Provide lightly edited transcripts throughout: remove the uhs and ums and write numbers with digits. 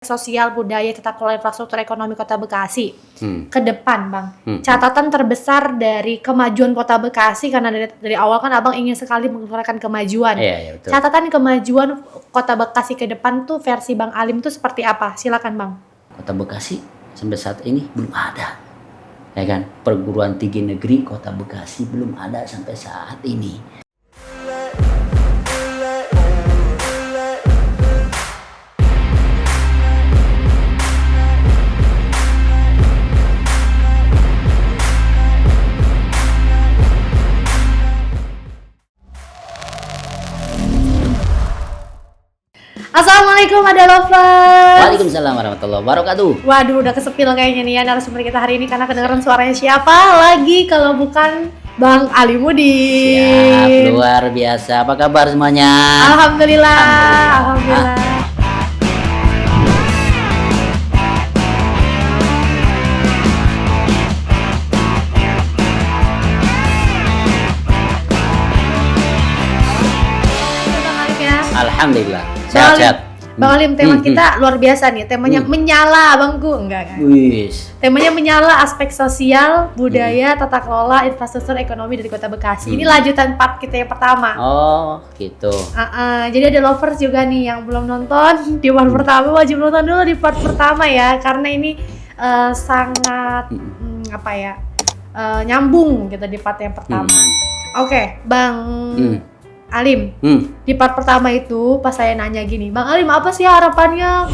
sosial, budaya, tata kelola infrastruktur ekonomi Kota Bekasi ke Hmm. depan, Bang. Catatan terbesar dari kemajuan Kota Bekasi, karena dari awal kan Abang ingin sekali mengutarakan kemajuan. Iya, betul. Catatan kemajuan Kota Bekasi ke depan tuh versi Bang Alim tuh seperti apa? Silakan, Bang. Kota Bekasi sampai saat ini belum ada, ya kan? Perguruan tinggi negeri Kota Bekasi belum ada sampai saat ini. Assalamualaikum ada lovers. Waalaikumsalam warahmatullahi wabarakatuh. Waduh, udah kesepil kayaknya nih ya narasumber kita hari ini, karena kedengeran suaranya siapa lagi kalau bukan Bang Alimudin. Siap, luar biasa. Apa kabar semuanya? Alhamdulillah. Alhamdulillah. Bang Alim ya. Alhamdulillah. Bang Alim, Sehat-sehat. Bang Alim, tema kita luar biasa nih. Temanya menyala, Bangku. Enggak. Wis. Temanya menyala aspek sosial, budaya, tata kelola, infrastruktur ekonomi dari Kota Bekasi. Ini lanjutan part kita yang pertama. Oh, gitu. Jadi ada lovers juga nih yang belum nonton di part pertama, wajib nonton dulu di part pertama ya, karena ini sangat nyambung gitu di part yang pertama. Oke, Bang Alim, di part pertama itu pas saya nanya gini, Bang Alim apa sih harapannya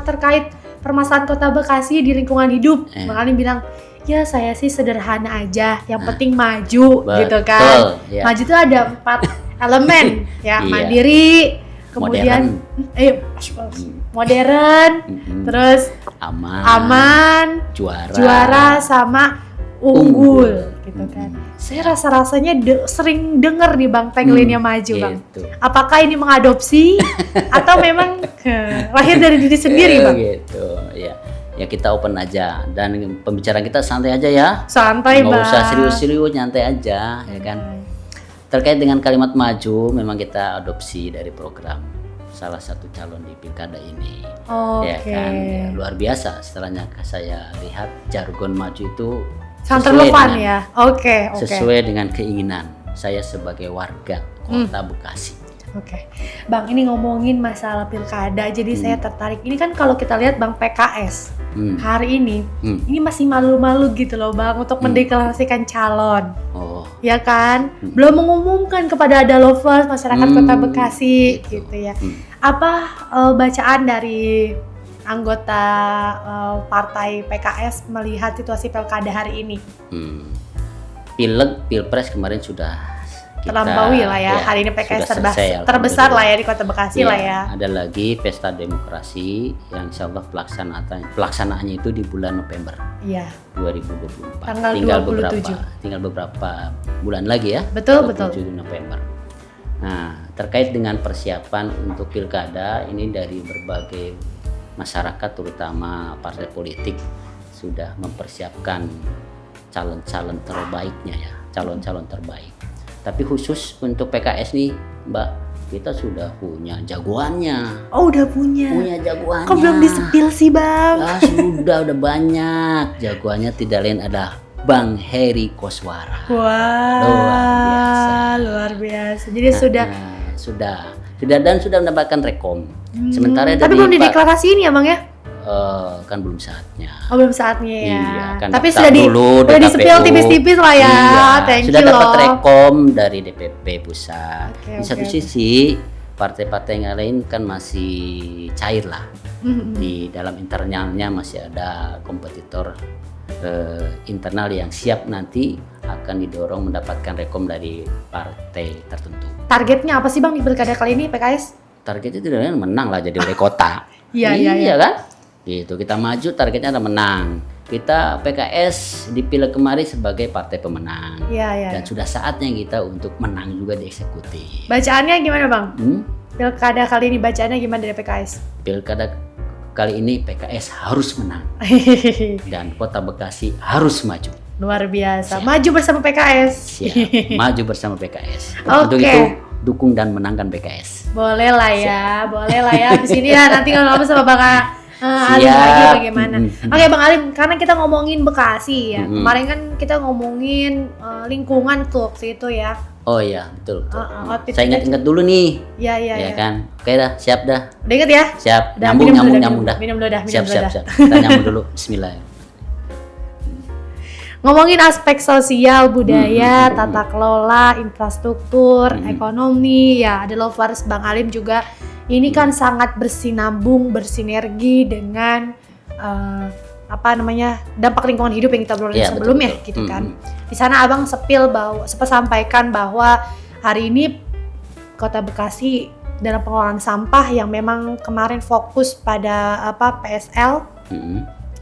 terkait permasalahan Kota Bekasi di lingkungan hidup? Bang Alim bilang, ya saya sih sederhana aja, yang penting maju. Betul, gitu kan. ya. Maju itu ada 4 elemen ya, Iya. mandiri, kemudian modern, terus aman, juara sama unggul gitu kan. Saya rasa-rasanya sering dengar nih Bang tagline-nya maju, Bang. Gitu. Apakah ini mengadopsi atau memang lahir dari diri sendiri, Bang? Gitu, ya. Ya kita open aja, dan pembicaraan kita santai aja ya. Santai, Bang. Nggak usah serius-serius, nyantai aja, ya kan. Terkait dengan kalimat maju, memang kita adopsi dari program salah satu calon di pilkada ini. Ya kan, ya, luar biasa. Setelahnya saya lihat jargon maju itu sangat relevan ya. Oke. Sesuai dengan keinginan saya sebagai warga Kota Bekasi. Oke, Bang, ini ngomongin masalah pilkada, jadi saya tertarik. Ini kan kalau kita lihat Bang PKS hari ini masih malu-malu gitu loh Bang untuk mendeklarasikan calon. Oh. Ya kan? Belum mengumumkan kepada ada lovers masyarakat Kota Bekasi gitu ya. Apa bacaan dari anggota partai PKS melihat situasi pilkada hari ini? Pileg, pilpres kemarin sudah terlampaui lah ya. Hari ini PKS terbesar lah ya di Kota Bekasi lah ya. Ada lagi pesta demokrasi yang insya Allah pelaksanaannya itu di bulan November 2024. Tanggal Tinggal beberapa bulan lagi ya. Betul. 27 November. Nah, terkait dengan persiapan untuk pilkada ini dari berbagai masyarakat, terutama partai politik, sudah mempersiapkan calon-calon terbaiknya ya, calon-calon terbaik. Tapi khusus untuk PKS nih, Mbak, kita sudah punya jagoannya. Oh, udah punya. Punya jagoannya. Kok belum disepil sih, Bang? Sudah banyak. Jagoannya tidak lain adalah Bang Heri Koswara. Wah, luar biasa. Jadi sudah mendapatkan rekom. Sementara tapi belum dideklarasiin ya, Bang ya? Kan belum saatnya. Oh, belum saatnya ya. Iya, kan tapi sudah disepil tipis-tipis lah ya. Iya, Thank sudah you dapat loh. rekom dari DPP pusat. Oke, Di satu sisi partai-partai yang lain kan masih cair lah. Di dalam internalnya masih ada kompetitor internal yang siap nanti akan didorong mendapatkan rekom dari partai tertentu. Targetnya apa sih Bang di pilkada kali ini PKS? Targetnya tidak lain menang lah jadi wali kota. Iya kan? Gitu, kita maju targetnya adalah menang. Kita PKS dipilih kemarin sebagai partai pemenang. Iya. Dan sudah saatnya kita untuk menang juga di eksekutif. Bacaannya gimana Bang? Pilkada kali ini bacaannya gimana dari PKS? Pilkada kali ini PKS harus menang. Dan Kota Bekasi harus maju. Luar biasa. Siap. Maju bersama PKS. Siap. Maju bersama PKS. Oke. Untuk itu dukung dan menangkan PKS. Boleh lah ya. Abis ini ya nanti kalau sama Bang Alim lagi bagaimana? Oke Bang Alim, karena kita ngomongin Bekasi ya. Kemarin kan kita ngomongin lingkungan tuh waktu itu ya. Oh iya, betul. Saya ingat-ingat dulu nih. Iya. Kan. Oke dah, siap dah. Udah inget ya? Siap. Udah, nyambung dah. Minum dulu dah. Siap. Kita nyambung dulu. Bismillah. Ngomongin aspek sosial, budaya, tata kelola, infrastruktur, ekonomi, ya ada lovers Bang Alim juga. Ini kan sangat bersinambung, bersinergi dengan dampak lingkungan hidup yang kita obrolin sebelumnya, betul. Gitu kan. Di sana Abang sampaikan bahwa hari ini Kota Bekasi dalam pengelolaan sampah yang memang kemarin fokus pada PSL,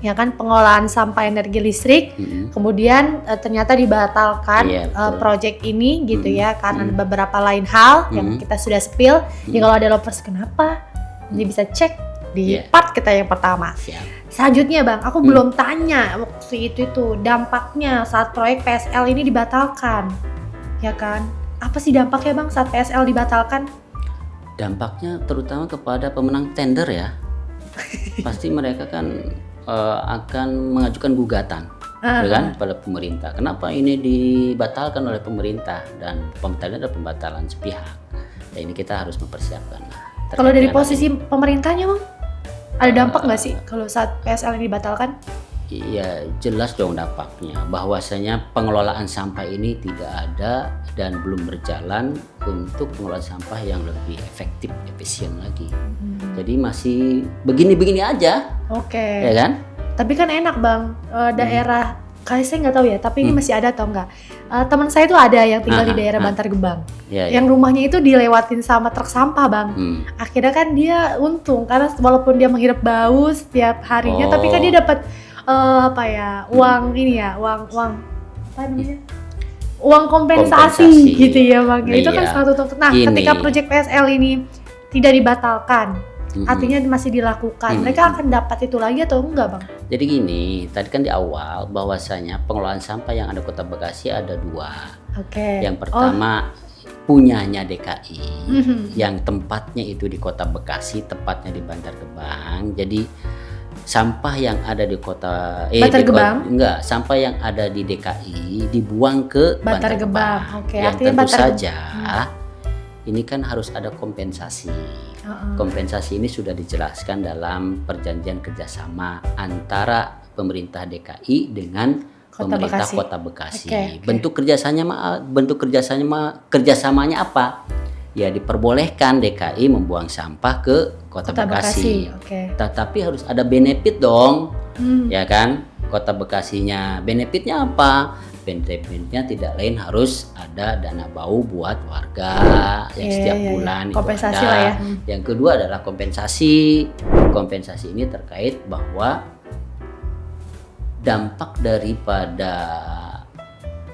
ya kan, pengelolaan sampah energi listrik, kemudian ternyata dibatalkan project ini gitu ya karena beberapa lain hal yang kita sudah spill. Ya kalau ada lovers kenapa? Jadi bisa cek di part kita yang pertama. Selanjutnya Bang, aku belum tanya waktu itu dampaknya saat proyek PSL ini dibatalkan, ya kan? Apa sih dampaknya Bang saat PSL dibatalkan? Dampaknya terutama kepada pemenang tender ya. Pasti mereka kan akan mengajukan gugatan, ya kan, pada pemerintah. Kenapa ini dibatalkan oleh pemerintah? Dan pembatalan adalah pembatalan sepihak. Dan ini kita harus mempersiapkan. Kalau dari posisi pemerintahnya Bang, ada dampak nggak sih kalau saat PSL ini dibatalkan? Iya, jelas dong dampaknya. Bahwasanya pengelolaan sampah ini tidak ada dan belum berjalan untuk pengelolaan sampah yang lebih efektif, efisien lagi. Jadi masih begini-begini aja. Oke. Ya kan? Tapi kan enak Bang, daerah kali saya nggak tahu ya, tapi ini masih ada atau enggak. Teman saya tuh ada yang tinggal di daerah Bantar Gebang, yang rumahnya itu dilewatin sama truk sampah Bang. Akhirnya kan dia untung karena walaupun dia menghirup bau setiap harinya, tapi kan dia dapat uang ini ya, uang apa namanya? Uang kompensasi gitu ya Bang. Itu kan satu contoh. Nah, ketika proyek PSL ini tidak dibatalkan, artinya masih dilakukan, mereka akan dapat itu lagi atau enggak Bang? Jadi gini, tadi kan di awal bahwasanya pengelolaan sampah yang ada Kota Bekasi ada 2. Yang pertama punyanya DKI, yang tempatnya itu di Kota Bekasi, tepatnya di Bantar Gebang. Jadi sampah yang ada di kota sampah yang ada di DKI dibuang ke Bantar Gebang. Yang tentu saja ini kan harus ada kompensasi. Kompensasi ini sudah dijelaskan dalam perjanjian kerjasama antara pemerintah DKI dengan pemerintah Kota Bekasi. Bentuk kerjasamanya apa? Ya diperbolehkan DKI membuang sampah ke Kota Bekasi. Tetapi harus ada benefit dong, ya kan? Kota Bekasinya benefitnya apa? Benefitnya tidak lain harus ada dana bau buat warga yang setiap bulan itu kompensasi ada. Lah ya. Yang kedua adalah kompensasi. Kompensasi ini terkait bahwa dampak daripada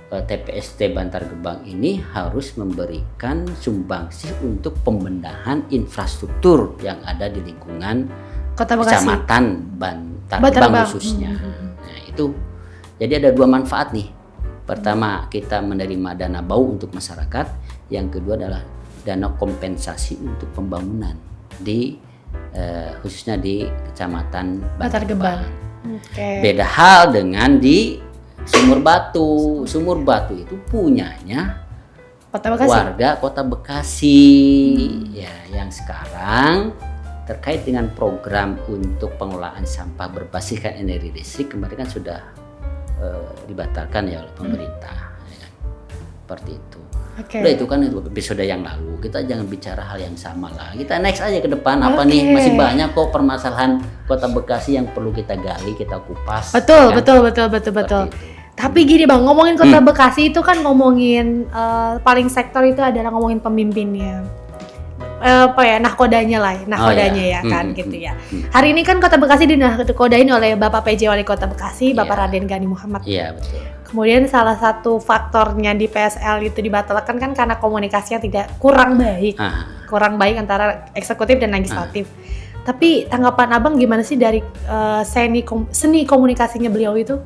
TPST Bantar Gebang ini harus memberikan sumbangsih untuk pembenahan infrastruktur yang ada di lingkungan Kecamatan Bantar Gebang khususnya. Nah, itu jadi ada 2 manfaat nih. Pertama, kita menerima dana bau untuk masyarakat. Yang kedua adalah dana kompensasi untuk pembangunan di khususnya di Kecamatan Bantar Gebang. Beda hal dengan di Sumur Batu itu punyanya warga Kota Bekasi, ya, yang sekarang terkait dengan program untuk pengelolaan sampah berbasiskan energi listrik kemarin kan sudah dibatalkan ya oleh pemerintah, ya kan? Seperti itu. Udah itu kan episode yang lalu, kita jangan bicara hal yang sama lah. Kita next aja ke depan apa nih, masih banyak kok permasalahan Kota Bekasi yang perlu kita gali, kita kupas. Betul. Tapi gini Bang, ngomongin Kota Bekasi itu kan ngomongin paling sektor itu adalah ngomongin pemimpinnya. Nahkodanya ya kan gitu ya. Hari ini kan Kota Bekasi dinahkodain oleh Bapak PJ Wali Kota Bekasi, Bapak Raden Gani Muhammad. Iya, betul. Kemudian salah satu faktornya di PSL itu dibatalkan kan karena komunikasinya kurang baik antara eksekutif dan legislatif. Tapi tanggapan Abang gimana sih dari seni komunikasinya beliau itu?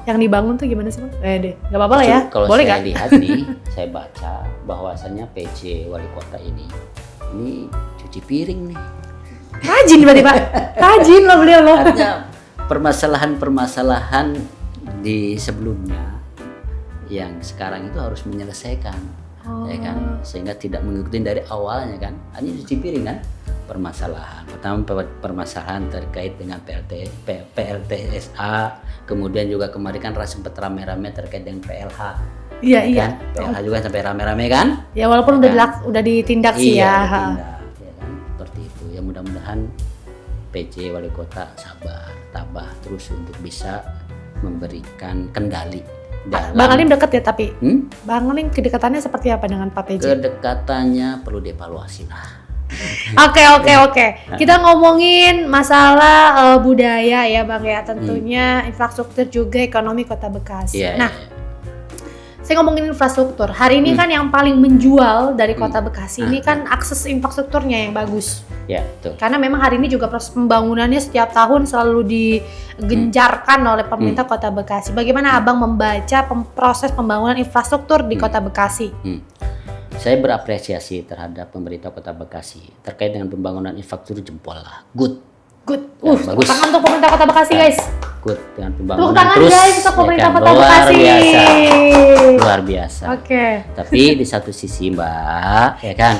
Yang dibangun tuh gimana sih Bang? Gak apa-apa lah ya. Kalau boleh saya kan? lihat nih, saya baca bahwasannya PJ Wali Kota ini cuci piring nih. Rajin berarti Pak. Rajin loh beliau loh. Artinya permasalahan-permasalahan di sebelumnya yang sekarang itu harus menyelesaikan, ya kan, sehingga tidak mengikuti dari awalnya kan. Ini cuci piring kan permasalahan. Pertama permasalahan terkait dengan PLTSA, kemudian juga kemarin kan sempat rame-rame terkait dengan PLH. Iya ya iya. Kan? PLH juga sampai rame-rame kan? Ya walaupun udah ditindak sih ya. Ditindak, ya kan? Seperti itu. Ya mudah-mudahan PJ Wali Kota sabar, tabah terus untuk bisa memberikan kendali dalam. Bang Alim deket ya tapi Bang Alim kedekatannya seperti apa dengan Pak PJ? Kedekatannya perlu dievaluasi lah. Oke. Kita ngomongin masalah budaya ya Bang ya, tentunya infrastruktur juga ekonomi Kota Bekasi. Nah, saya ngomongin infrastruktur. Hari ini kan yang paling menjual dari Kota Bekasi ini kan akses infrastrukturnya yang bagus. Ya, betul. Karena memang hari ini juga proses pembangunannya setiap tahun selalu digencarkan oleh pemerintah Kota Bekasi. Bagaimana Abang membaca proses pembangunan infrastruktur di Kota Bekasi? Saya berapresiasi terhadap pemerintah Kota Bekasi terkait dengan pembangunan infrastruktur, jempol lah. Good. Bagus. Tangan untuk pemerintah Kota Bekasi guys. Good dengan pembangunan terus. Guys untuk pemerintah Kota Bekasi. Luar biasa. Oke. Tapi di satu sisi Mbak, ya kan,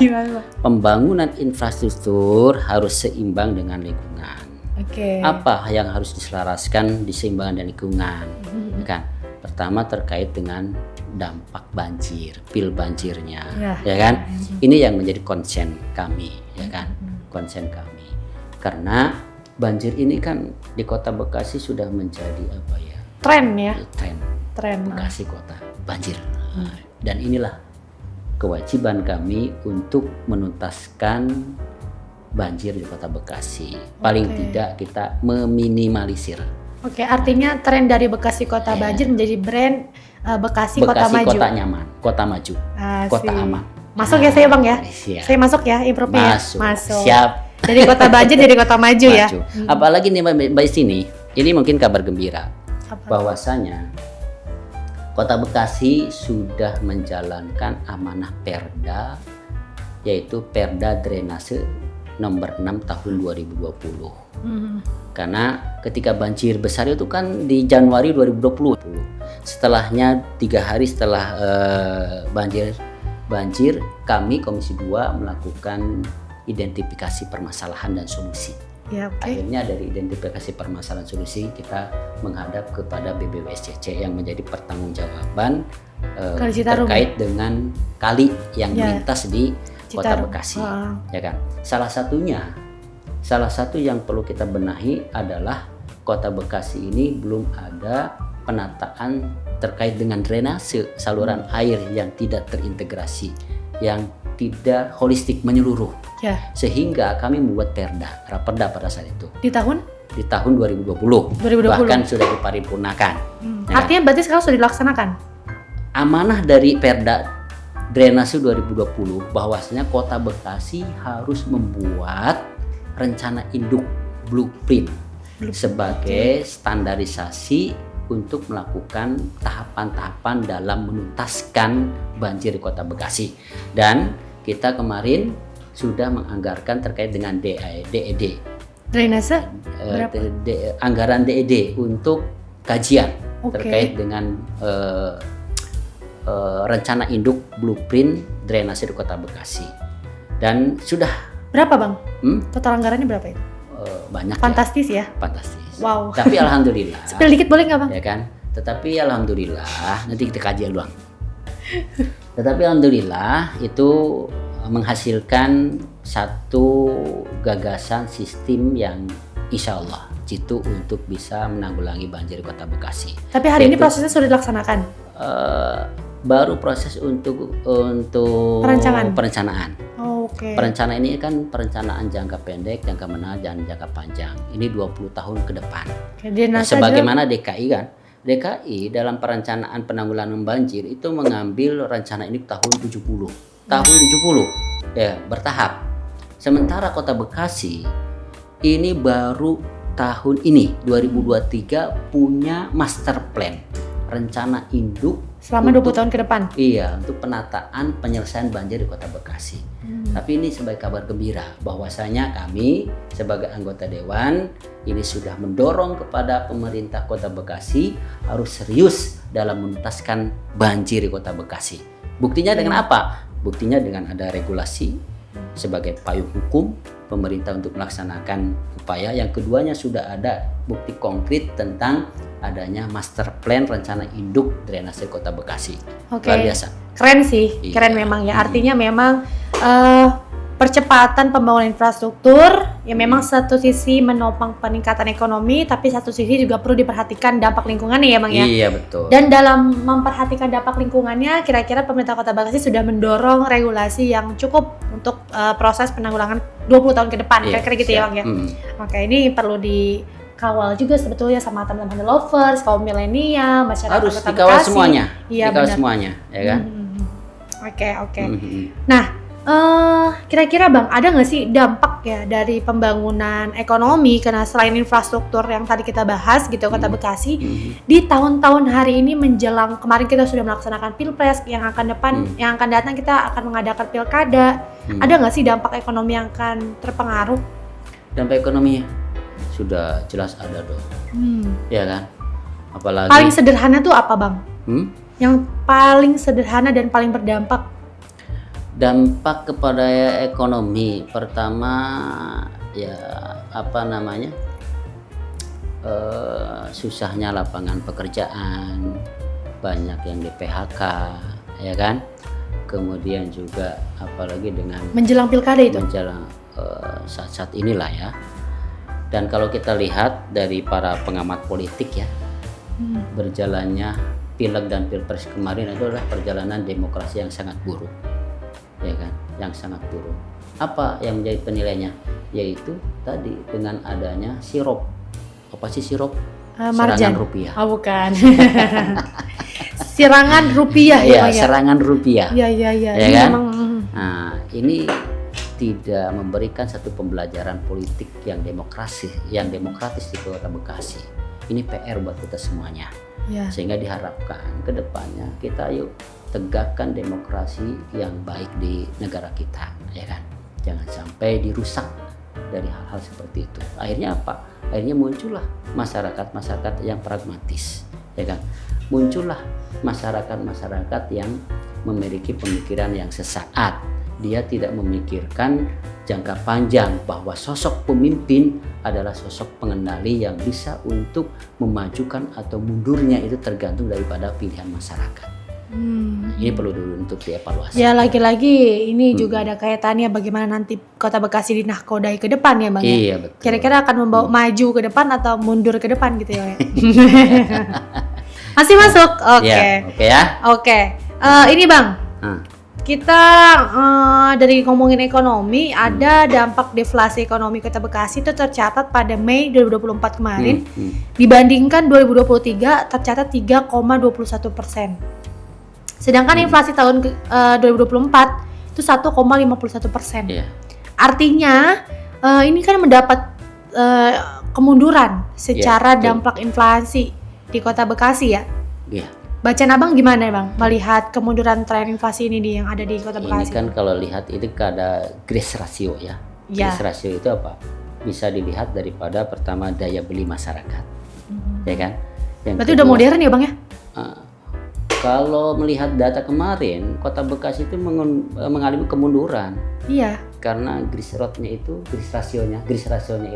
pembangunan infrastruktur harus seimbang dengan lingkungan. Apa yang harus diselaraskan diseimbangkan dengan lingkungan, ya kan? Pertama terkait dengan dampak banjir, banjirnya, ya kan? Ini yang menjadi konsen kami, ya kan? Konsen kami. Karena banjir ini kan di Kota Bekasi sudah menjadi apa ya? Tren ya. Tren. Bekasi kota banjir. Dan inilah kewajiban kami untuk menuntaskan banjir di Kota Bekasi. Paling tidak kita meminimalisir. Artinya tren dari Bekasi Kota Banjir menjadi brand Bekasi Kota Maju. Kota nyaman, kota maju, kota aman. Masuk ya saya Bang ya? Siap. Saya masuk ya improve-nya. Masuk. Siap. Dari Kota Banjir jadi Kota Maju ya. Apalagi nih Mbak sini, ini mungkin kabar gembira. Bahwasanya Kota Bekasi sudah menjalankan amanah Perda, yaitu Perda Drainase nomor 6 tahun 2020. Karena ketika banjir besar itu kan di Januari 2020. Setelahnya 3 hari setelah banjir, kami Komisi 2 melakukan identifikasi permasalahan dan solusi. Akhirnya dari identifikasi permasalahan solusi kita menghadap kepada BBWSCC yang menjadi pertanggungjawaban terkait dengan kali yang melintas di Kota Bekasi, ya kan. Salah satu yang perlu kita benahi adalah Kota Bekasi ini belum ada penataan terkait dengan drainase saluran air yang tidak terintegrasi, yang tidak holistik menyeluruh. Sehingga kami membuat Raperda pada saat itu. Di tahun 2020. Bahkan sudah diparipurnakan. Artinya berarti sekarang sudah dilaksanakan. Amanah dari Perda Drainase 2020 bahwasanya Kota Bekasi harus membuat rencana induk blueprint sebagai standarisasi untuk melakukan tahapan-tahapan dalam menuntaskan banjir di Kota Bekasi. Dan kita kemarin sudah menganggarkan terkait dengan DED. Drainase? Anggaran DED untuk kajian terkait dengan rencana induk blueprint drainase di Kota Bekasi. Dan sudah berapa Bang? Total anggarannya berapa itu? Banyak. Fantastis ya? Fantastis. Wow. Tapi alhamdulillah. Spill dikit boleh nggak Bang? Ya kan. Tetapi alhamdulillah nanti kita kaji doang. Tetapi alhamdulillah itu menghasilkan satu gagasan sistem yang insya Allah jitu untuk bisa menanggulangi banjir Kota Bekasi. Tapi hari ini prosesnya sudah dilaksanakan? Baru proses untuk perencanaan. Perencanaan ini kan perencanaan jangka pendek, jangka menengah, dan jangka panjang. Ini 20 tahun ke depan. Sebagaimana DKI kan. DKI dalam perencanaan penanggulangan banjir itu mengambil rencana ini tahun 70. Tahun 70 ya, bertahap. Sementara Kota Bekasi ini baru tahun ini 2023 punya master plan, rencana induk Selama 20 tahun ke depan? Iya, untuk penataan penyelesaian banjir di Kota Bekasi. Tapi ini sebagai kabar gembira bahwasanya kami sebagai anggota Dewan ini sudah mendorong kepada pemerintah Kota Bekasi harus serius dalam menuntaskan banjir di Kota Bekasi. Buktinya dengan apa? Buktinya dengan ada regulasi sebagai payung hukum pemerintah untuk melaksanakan upaya. Yang keduanya sudah ada bukti konkret tentang adanya master plan rencana induk drainase Kota Bekasi. Luar biasa. Keren sih, keren memang ya. Artinya memang percepatan pembangunan infrastruktur ya memang satu sisi menopang peningkatan ekonomi, tapi satu sisi juga perlu diperhatikan dampak lingkungannya ya Bang ya. Iya betul. Dan dalam memperhatikan dampak lingkungannya, kira-kira pemerintah Kota Bekasi sudah mendorong regulasi yang cukup untuk proses penanggulangan 20 tahun ke depan, kira-kira gitu ya Bang ya. Oke, ini perlu dikawal juga sebetulnya sama teman-teman lovers, kaum milenial, masyarakat harus Kota dikawal Bekasi. semuanya. Iya, dikawal benar. semuanya, ya kan? Oke. Nah, kira-kira Bang, ada nggak sih dampak ya dari pembangunan ekonomi karena selain infrastruktur yang tadi kita bahas gitu Kota Bekasi di tahun-tahun hari ini menjelang kemarin kita sudah melaksanakan Pilpres yang akan datang kita akan mengadakan Pilkada. Ada nggak sih dampak ekonomi yang akan terpengaruh? Dampak ekonominya sudah jelas ada dong, ya kan? Apalagi paling sederhana tuh apa Bang? Yang paling sederhana dan paling berdampak? Dampak kepada ekonomi pertama ya susahnya lapangan pekerjaan, banyak yang di PHK, ya kan? Kemudian juga apalagi dengan menjelang pilkada itu? Menjelang saat-saat inilah ya. Dan kalau kita lihat dari para pengamat politik ya, berjalannya Pileg dan Pilpres kemarin itu adalah perjalanan demokrasi yang sangat buruk. Ya kan, yang sangat buruk. Apa yang menjadi penilainya? Yaitu tadi dengan adanya sirop. Apa sih sirop? Serangan rupiah. Oh bukan. Serangan rupiah ya. Serangan rupiah. Iya. Ya kan? Nah, ini tidak memberikan satu pembelajaran politik yang demokratis di Kota Bekasi. Ini PR buat kita semuanya. Ya. Sehingga diharapkan ke depannya kita tegakkan demokrasi yang baik di negara kita, ya kan? Jangan sampai dirusak dari hal-hal seperti itu. Akhirnya apa? Akhirnya muncullah masyarakat yang pragmatis, ya kan? Muncullah masyarakat yang memiliki pemikiran yang sesaat. Dia tidak memikirkan jangka panjang bahwa sosok pemimpin adalah sosok pengendali yang bisa untuk memajukan atau mundurnya itu tergantung daripada pilihan masyarakat. Ini perlu dulu untuk dievaluasi. Ya lagi-lagi ini juga ada kaitannya bagaimana nanti Kota Bekasi dinahkodai ke depan ya Bang. Iya betul. Kira-kira akan membawa maju ke depan atau mundur ke depan gitu ya? Masih masuk? Oke. Ini Bang. Kita dari ngomongin ekonomi, ada dampak deflasi ekonomi Kota Bekasi itu tercatat pada Mei 2024 kemarin dibandingkan 2023 tercatat 3,21%. Sedangkan inflasi tahun 2024 itu 1,51%. Artinya ini kan mendapat kemunduran secara dampak inflasi di Kota Bekasi ya. Bacaan Abang gimana Bang melihat kemunduran tren inflasi ini yang ada di Kota Bekasi? Ini kan kalau lihat itu ada grace ratio ya. Grace ratio itu apa? Bisa dilihat daripada pertama daya beli masyarakat, ya kan? Berarti udah modern ya Bang ya? Kalau melihat data kemarin, Kota Bekasi itu mengalami kemunduran. Iya. Karena grace rasionya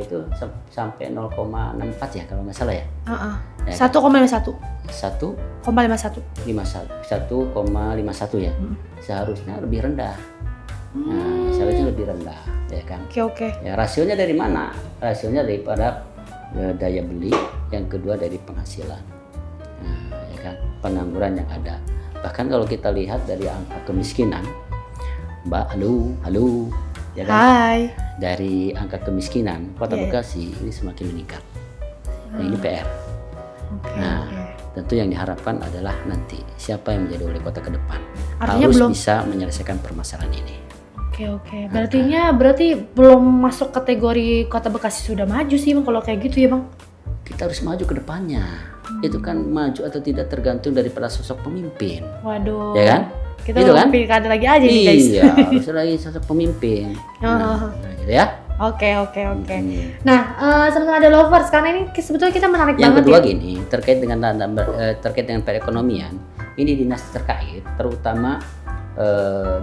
itu sampai 0,64 ya kalau nggak salah ya. 1,51. 1,51 ya. Seharusnya lebih rendah. Nah, seharusnya lebih rendah, ya kan? Oke. Ya, rasionya dari mana? Rasionya daripada daya beli, yang kedua dari penghasilan. Nah, ya kan? Pengangguran yang ada. Bahkan kalau kita lihat dari angka kemiskinan, Mbak, halo. Ya kan? Hai. Dari angka kemiskinan, Kota Bekasi ini semakin meningkat. Nah, ini PR. Tentu yang diharapkan adalah nanti siapa yang menjadi wali kota ke depan harus bisa menyelesaikan permasalahan ini. Oke. Berarti belum masuk kategori Kota Bekasi sudah maju sih Bang kalau kayak gitu ya Bang? Kita harus maju ke depannya. itu kan maju atau tidak tergantung daripada sosok pemimpin. Waduh. Ya kan? Kita Itu mau kan? pilkada lagi aja nih guys. Iya, harus lagi sosok pemimpin. Nah, gitu ya. Oke. Nah, sama-sama ada lovers karena ini sebetulnya kita menarik Yang banget kedua ya. gini, terkait dengan perekonomian, ini dinas terkait, terutama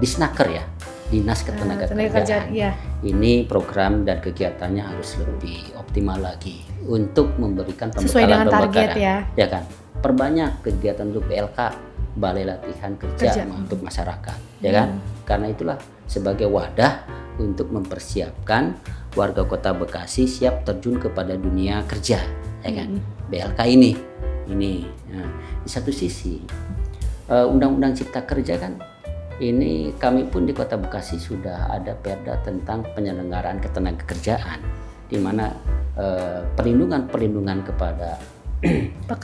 Disnaker ya, Dinas Ketenagakerjaan. Iya. Ini program dan kegiatannya harus lebih optimal lagi untuk memberikan Sesuai dengan target ya. Ya kan, perbanyak kegiatan untuk BLK, Balai Latihan Kerja untuk masyarakat, ya kan? Karena itulah sebagai wadah untuk mempersiapkan warga Kota Bekasi siap terjun kepada dunia kerja, ya kan? BLK ini. Nah, di satu sisi Undang-Undang Cipta Kerja kan, ini kami pun di Kota Bekasi sudah ada perda tentang penyelenggaraan ketenagakerjaan, di mana perlindungan kepada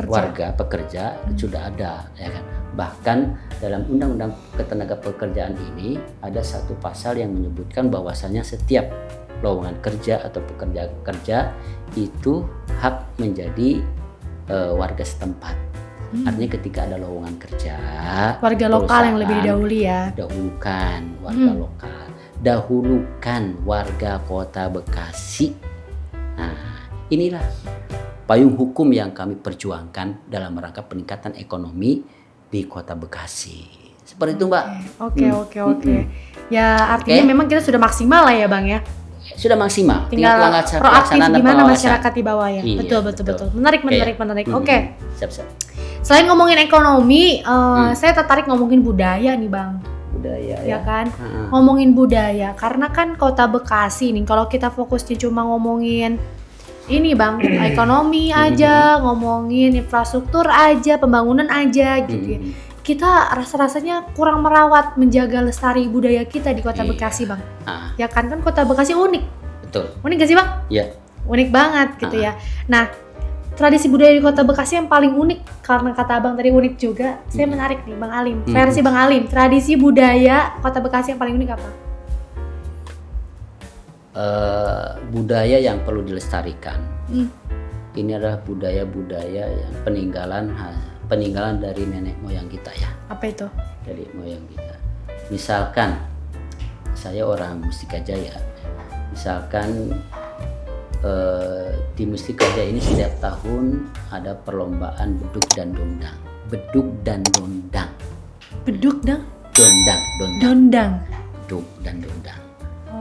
warga pekerja sudah ada, ya kan. Bahkan dalam Undang-Undang Ketenagakerjaan ini ada satu pasal yang menyebutkan bahwasannya setiap lowongan kerja atau pekerja kerja itu hak menjadi warga setempat. Artinya ketika ada lowongan kerja, warga lokal yang lebih didahului ya. Dahulukan warga lokal, dahulukan warga Kota Bekasi. Nah, inilah payung hukum yang kami perjuangkan dalam rangka peningkatan ekonomi di Kota Bekasi. Seperti itu, Mbak. Oke. Ya artinya memang kita sudah maksimal lah ya, Bang ya. Sudah maksimal. Tinggal proaktif gimana masyarakat di bawah ya. Iya, betul. Menarik. Oke. Siap. Selain ngomongin ekonomi, saya tertarik ngomongin budaya nih, Bang. Budaya ya kan? Ngomongin budaya karena kan Kota Bekasi nih kalau kita fokusnya cuma ngomongin ini Bang, ekonomi aja, ngomongin infrastruktur aja, pembangunan aja gitu ya. Kita rasa-rasanya kurang merawat, menjaga lestari budaya kita di Kota Bekasi Bang. Ya kan Kota Bekasi unik. Betul. Unik gak sih Bang? Iya. Unik banget gitu ya. Nah, tradisi budaya di Kota Bekasi yang paling unik, karena kata Abang tadi unik juga, saya menarik nih Bang Alim. Versi Bang Alim, tradisi budaya Kota Bekasi yang paling unik apa? Budaya yang perlu dilestarikan. Ini adalah budaya-budaya yang peninggalan dari nenek moyang kita ya. Apa itu? Dari moyang kita. Misalkan saya orang Mustikajaya. Misalkan di Mustikajaya ini setiap tahun ada perlombaan beduk dan dondang. Beduk dan dondang. Beduk dan? Dondang. Beduk dan dondang.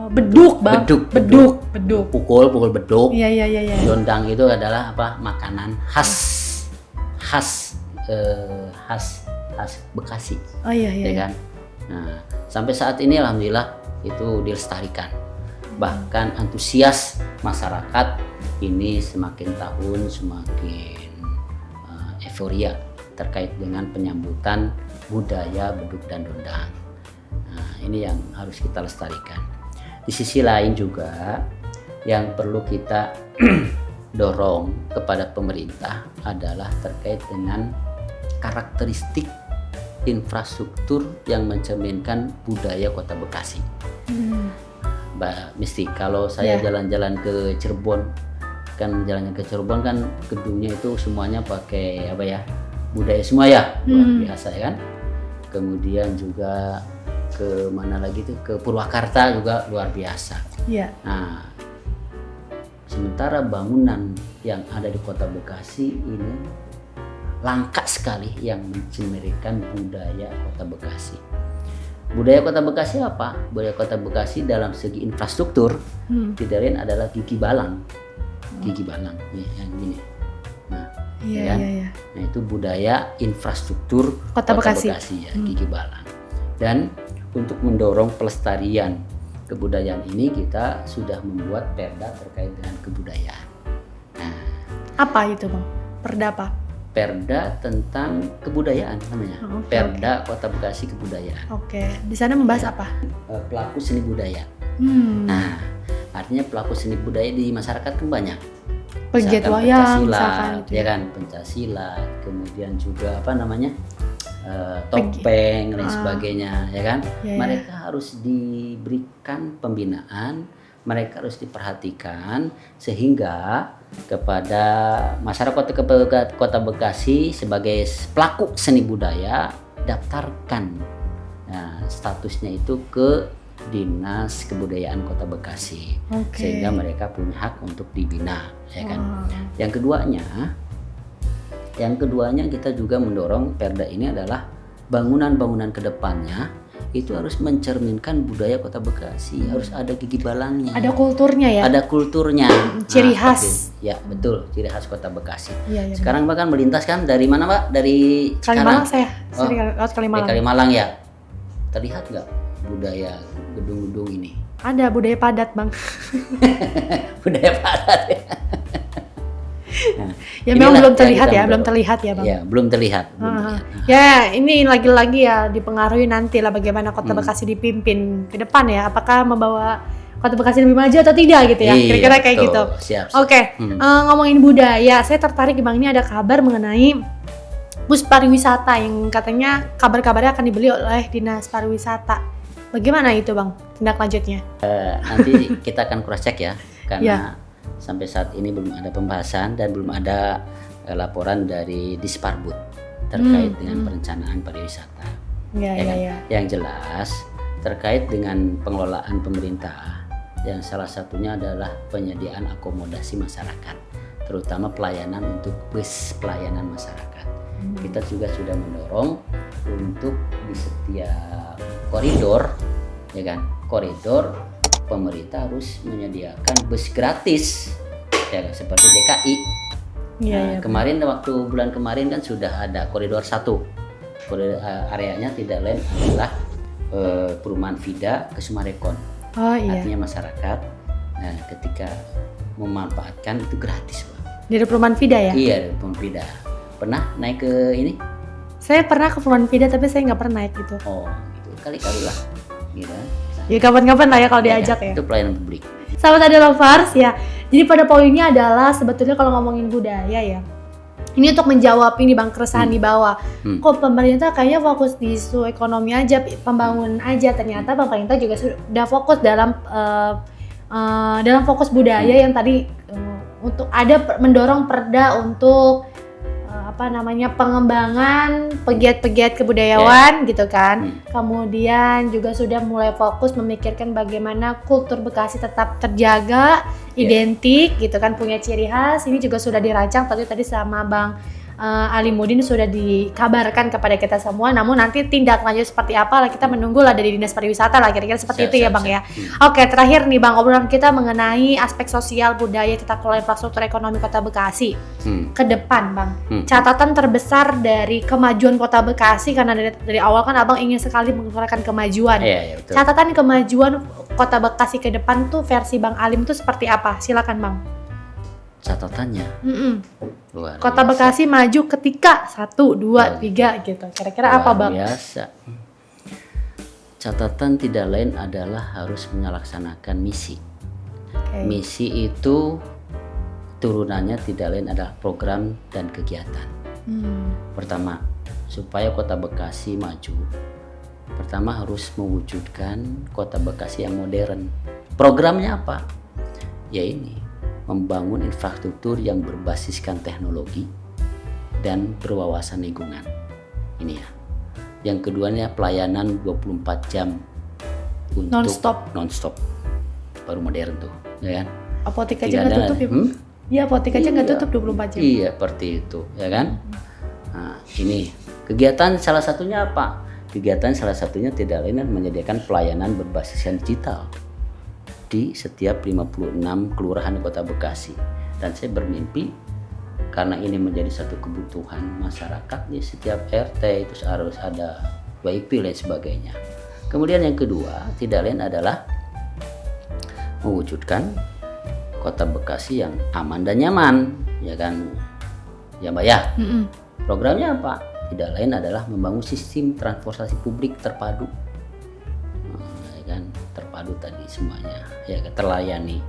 Beduk Bang. Beduk. Pukul beduk. Iya. Dondang itu adalah apa? Makanan khas Bekasi. Oh iya. Kan? Nah, sampai saat ini alhamdulillah itu dilestarikan. Bahkan antusias masyarakat ini semakin tahun semakin euforia terkait dengan penyambutan budaya beduk dan dondang. Nah, ini yang harus kita lestarikan. Di sisi lain juga yang perlu kita dorong kepada pemerintah adalah terkait dengan karakteristik infrastruktur yang mencerminkan budaya Kota Bekasi. Mbak Misti, kalau saya jalan-jalan ke Cirebon, kan jalannya ke Cirebon kan gedungnya itu semuanya pakai apa ya, budaya semua ya, luar biasa ya kan. Kemudian juga ke mana lagi tuh, ke Purwakarta juga luar biasa. Iya. Nah, sementara bangunan yang ada di Kota Bekasi ini langka sekali yang mencerminkan budaya Kota Bekasi. Budaya Kota Bekasi apa? Budaya Kota Bekasi dalam segi infrastruktur tidak lain adalah Gigi Balang. Gigi Balang ya, yang ini. Nah, iya. Nah, itu budaya infrastruktur Kota Bekasi ya, Gigi Balang. Dan untuk mendorong pelestarian kebudayaan ini kita sudah membuat perda terkait dengan kebudayaan. Nah, apa itu Bang? Perda apa? Perda tentang kebudayaan namanya. Perda Kota Bekasi Kebudayaan. Oke. Di sana membahas apa? Pelaku seni budaya. Nah, artinya pelaku seni budaya di masyarakat kan banyak. Pegiat wayang, misalkan itu. Ya kan, pencaksilat, kemudian juga apa namanya? Topeng dan sebagainya, ya kan? Mereka harus diberikan pembinaan, mereka harus diperhatikan sehingga kepada masyarakat Kota Bekasi sebagai pelaku seni budaya, daftarkan statusnya itu ke Dinas Kebudayaan Kota Bekasi, sehingga mereka punya hak untuk dibina, ya kan. Yang keduanya kita juga mendorong Perda ini adalah bangunan-bangunan kedepannya itu harus mencerminkan budaya Kota Bekasi, harus ada gigi balangnya, ada kulturnya ya, ada kulturnya, ciri khas. Ya betul, ciri khas Kota Bekasi. Iya, sekarang bahkan melintas kan dari mana Pak? Dari Kalimalang. Saya lewat Kalimalang. Kalimalang ya. Terlihat nggak budaya gedung-gedung ini? Ada budaya padat Bang. Budaya padat ya. Ya memang belum terlihat ya, belum terlihat ya Bang. Ya, belum terlihat. Ya ini lagi-lagi ya dipengaruhi nanti lah bagaimana Kota Bekasi dipimpin ke depan ya. Apakah membawa Kota Bekasi lebih maju atau tidak gitu ya. Kira-kira kayak gitu. Oke. Ngomongin budaya, saya tertarik Bang, ini ada kabar mengenai bus pariwisata yang katanya kabar-kabarnya akan dibeli oleh Dinas Pariwisata. Bagaimana itu Bang tindak lanjutnya? Nanti kita akan cross check ya, karena sampai saat ini belum ada pembahasan dan belum ada laporan dari Disparbud terkait dengan perencanaan pariwisata. Yang jelas terkait dengan pengelolaan pemerintah, yang salah satunya adalah penyediaan akomodasi masyarakat, terutama pelayanan untuk bus pelayanan masyarakat. Kita juga sudah mendorong untuk di setiap koridor, ya kan, koridor pemerintah harus menyediakan bus gratis, ya seperti DKI. Kemarin waktu bulan kemarin kan sudah ada koridor 1. Koridor areanya tidak lain adalah perumahan Vida ke Sumarekon. Artinya masyarakat ketika memanfaatkan itu gratis, Pak. Dari perumahan Vida ya? Iya, dari perumahan Vida. Pernah naik ke ini? Saya pernah ke perumahan Vida tapi saya nggak pernah naik gitu. Oh, itu kali-kali lah, gitu. Ya kapan-kapan lah ya kalau diajak ya. Itu pelayanan publik. Sahabat Ada Lovers ya. Jadi pada poinnya adalah sebetulnya kalau ngomongin budaya ya, ini untuk menjawab ini Bang keresahan di bawah. Kok pemerintah kayaknya fokus di isu ekonomi aja, pembangunan aja. Ternyata pemerintah juga sudah fokus dalam fokus budaya yang tadi untuk ada mendorong perda untuk pengembangan pegiat-pegiat kebudayaan gitu kan. Kemudian juga sudah mulai fokus memikirkan bagaimana kultur Bekasi tetap terjaga, identik gitu kan, punya ciri khas. Ini juga sudah dirancang tadi sama Bang Alimuddin sudah dikabarkan kepada kita semua. Namun nanti tindak lanjut seperti apa lah kita menunggulah dari Dinas Pariwisata lah, kira-kira seperti itu ya Bang ya. Oke, terakhir nih Bang, obrolan kita mengenai aspek sosial budaya tata kelola infrastruktur ekonomi Kota Bekasi ke depan Bang. Catatan terbesar dari kemajuan Kota Bekasi, karena dari awal kan Abang ingin sekali mengeluarkan kemajuan. Betul. Catatan kemajuan Kota Bekasi ke depan tuh versi Bang Alim tuh seperti apa? Silakan Bang. Catatannya luar Kota biasa. Bekasi maju ketika 1, 2, 3 gitu. Kira-kira apa Bang? Biasa. Catatan tidak lain adalah harus melaksanakan misi. Misi itu turunannya tidak lain adalah program dan kegiatan. Pertama, supaya Kota Bekasi maju, pertama harus mewujudkan Kota Bekasi yang modern. Programnya apa? Ya ini, membangun infrastruktur yang berbasiskan teknologi dan berwawasan lingkungan. Ini ya. Yang keduanya pelayanan 24 jam untuk non-stop. Baru modern tuh, ya kan? Apotek aja nggak tutup ya? Iya, apotek aja nggak tutup 24 jam. Iya, seperti itu, ya kan? Nah, ini kegiatan salah satunya apa? Kegiatan salah satunya tidak lain menyediakan pelayanan berbasiskan digital di setiap 56 kelurahan Kota Bekasi. Dan saya bermimpi karena ini menjadi satu kebutuhan masyarakat di setiap RT itu harus ada WiFi dan sebagainya. Kemudian yang kedua tidak lain adalah mewujudkan Kota Bekasi yang aman dan nyaman, ya kan, ya Mbak ya. Programnya apa? Tidak lain adalah membangun sistem transportasi publik terpadu. Terpadu tadi semuanya ya terlayani.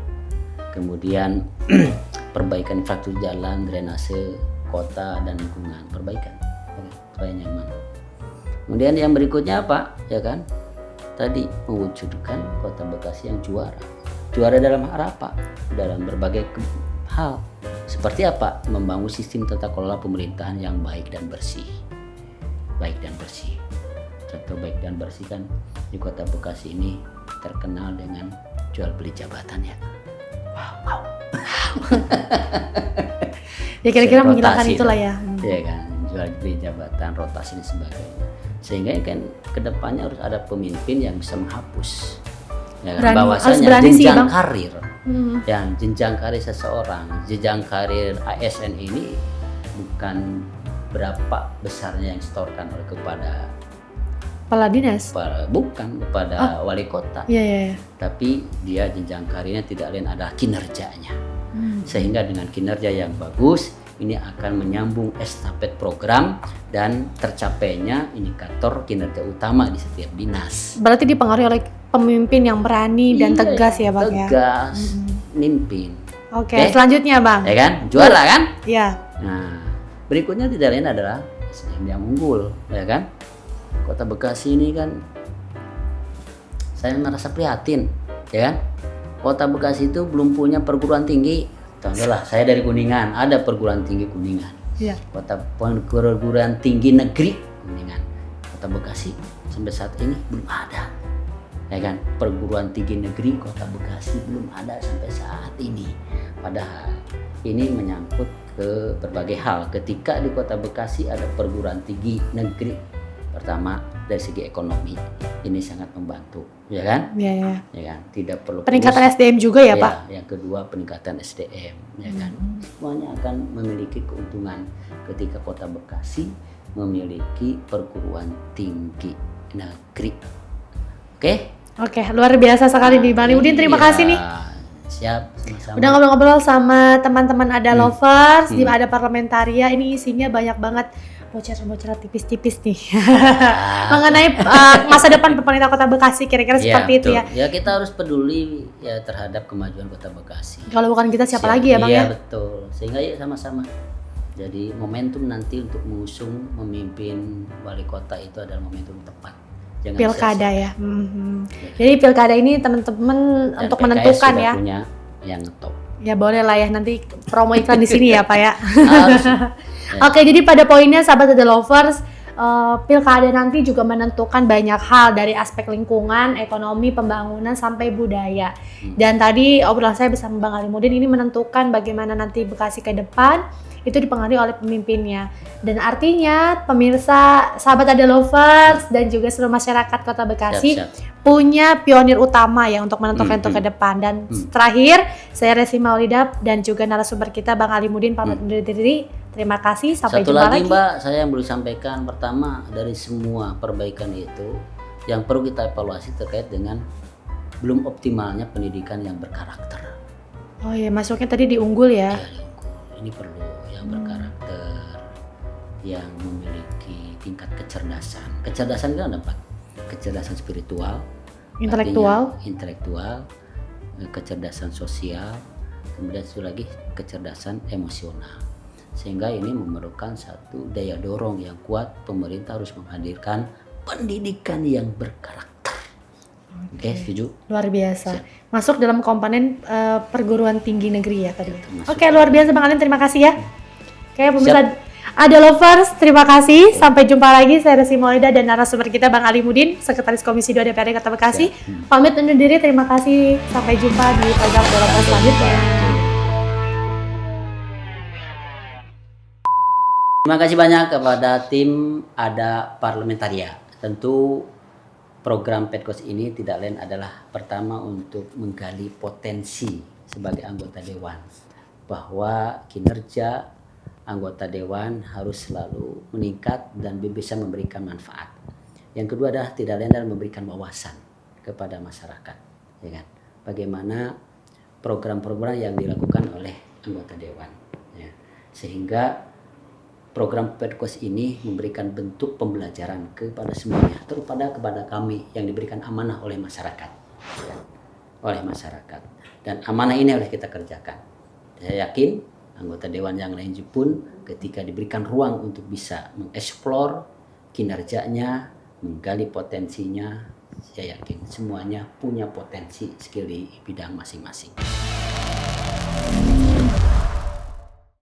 Kemudian perbaikan infrastruktur jalan, drainase kota dan lingkungan, perbaikan supaya nyaman. Kemudian yang berikutnya apa ya kan, tadi mewujudkan Kota Bekasi yang juara dalam hal apa? Dalam berbagai hal, Seperti apa? Membangun sistem tata kelola pemerintahan yang baik dan bersih. Baik dan bersih. Contoh baik dan bersih kan di Kota Bekasi ini terkenal dengan jual beli jabatan ya. Wow. Ya kira-kira Rotasi menghilangkan itulah ya. Iya kan, jual beli jabatan, rotasi dan sebagainya. Sehingga kan kedepannya harus ada pemimpin yang bisa menghapus. Ya kan, bahwasanya jenjang karir, yang jenjang karir seseorang, jenjang karir ASN ini bukan berapa besarnya yang disetorkan oleh kepada kepala dinas, bukan kepada wali kota, iya. Tapi dia jenjang karirnya tidak lain adalah kinerjanya. Sehingga dengan kinerja yang bagus ini akan menyambung estafet program dan tercapainya indikator kinerja utama di setiap dinas. Berarti dipengaruhi oleh pemimpin yang berani dan tegas ya Bang ya? Tegas, mimpin. Oke, selanjutnya Bang. Ya kan, juara kan? Iya. Nah, berikutnya tidak lain adalah SDM yang unggul, ya kan? Kota Bekasi ini kan saya merasa prihatin, ya kan? Kota Bekasi itu belum punya perguruan tinggi. Contohlah, saya dari Kuningan, ada perguruan tinggi Kuningan. Iya. Kota perguruan tinggi negeri Kuningan. Kota Bekasi sampai saat ini belum ada. Ya kan? Perguruan tinggi negeri Kota Bekasi belum ada sampai saat ini. Padahal ini menyangkut ke berbagai hal. Ketika di Kota Bekasi ada perguruan tinggi negeri, pertama dari segi ekonomi ini sangat membantu, ya kan? Iya. Ya kan, tidak perlu peningkatan SDM juga ya Pak. Yang kedua peningkatan SDM, ya kan? Semuanya akan memiliki keuntungan ketika Kota Bekasi memiliki perguruan tinggi negeri. Oke, luar biasa sekali nih Bang Udin. Terima kasih nih. Siap, sama-sama. Udah ngobrol-ngobrol sama teman-teman Ada Lovers di Ada Parlamentaria. Ini isinya banyak banget bocoran-bocoran tipis-tipis nih mengenai masa depan pemerintah Kota Bekasi, kira-kira seperti itu ya. Ya kita harus peduli ya terhadap kemajuan Kota Bekasi. Kalau bukan kita siapa lagi ya Bang ya? Iya betul. Sehingga yuk sama-sama. Jadi momentum nanti untuk mengusung memimpin wali kota itu adalah momentum tepat. Jangan pilkada ya. Jadi pilkada ini teman-teman untuk menentukan ya. Punya yang top. Ya boleh lah ya, nanti promo iklan di sini ya Pak ya. Oke, jadi pada poinnya sahabat Ada Lovers, pilkada nanti juga menentukan banyak hal dari aspek lingkungan, ekonomi, pembangunan sampai budaya. Dan tadi obrolan saya bersama Bang Alimudin ini menentukan bagaimana nanti Bekasi ke depan itu dipengaruhi oleh pemimpinnya. Dan artinya pemirsa sahabat Ada Lovers dan juga seluruh masyarakat Kota Bekasi punya pionir utama ya untuk menentukan itu ke depan. Dan terakhir saya Resi Maulida dan juga narasumber kita Bang Alimudin pamit undur diri. Terima kasih, sampai jumpa lagi. Satu lagi Mbak, saya yang belum sampaikan, pertama dari semua perbaikan itu yang perlu kita evaluasi terkait dengan belum optimalnya pendidikan yang berkarakter. Oh iya, masuknya tadi di unggul ya. Ya, di unggul. Ini perlu yang berkarakter, yang memiliki tingkat kecerdasan. Kecerdasan kan ada 4. Kecerdasan spiritual, intelektual, kecerdasan sosial, kemudian satu lagi kecerdasan emosional. Sehingga ini memerlukan satu daya dorong yang kuat. Pemerintah harus menghadirkan pendidikan yang berkarakter. Oke, setuju? Luar biasa. Masuk dalam komponen perguruan tinggi negeri ya tadi. Oke, luar biasa Bang Alim, terima kasih ya. Oke, pemirsa Ada Lovers, terima kasih. Sampai jumpa lagi. Saya Resi Maulida dan narasumber kita Bang Alimudin, Sekretaris Komisi 2 DPRD Kota Bekasi. Pamit undur diri, terima kasih. Sampai jumpa di program Ada Lovers selanjutnya. Terima kasih banyak kepada tim Ada Parlamentaria. Tentu program Petkos ini tidak lain adalah pertama untuk menggali potensi sebagai anggota dewan, bahwa kinerja anggota dewan harus selalu meningkat dan bisa memberikan manfaat. Yang kedua adalah tidak lain adalah memberikan wawasan kepada masyarakat, ya kan? Bagaimana program-program yang dilakukan oleh anggota dewan, ya. Sehingga program Petkos ini memberikan bentuk pembelajaran kepada semuanya, terutama kepada kami yang diberikan amanah oleh masyarakat, ya. Oleh masyarakat. Dan amanah ini harus kita kerjakan. Saya yakin anggota dewan yang lain pun ketika diberikan ruang untuk bisa mengeksplor kinerjanya, menggali potensinya, saya yakin semuanya punya potensi skill di bidang masing-masing.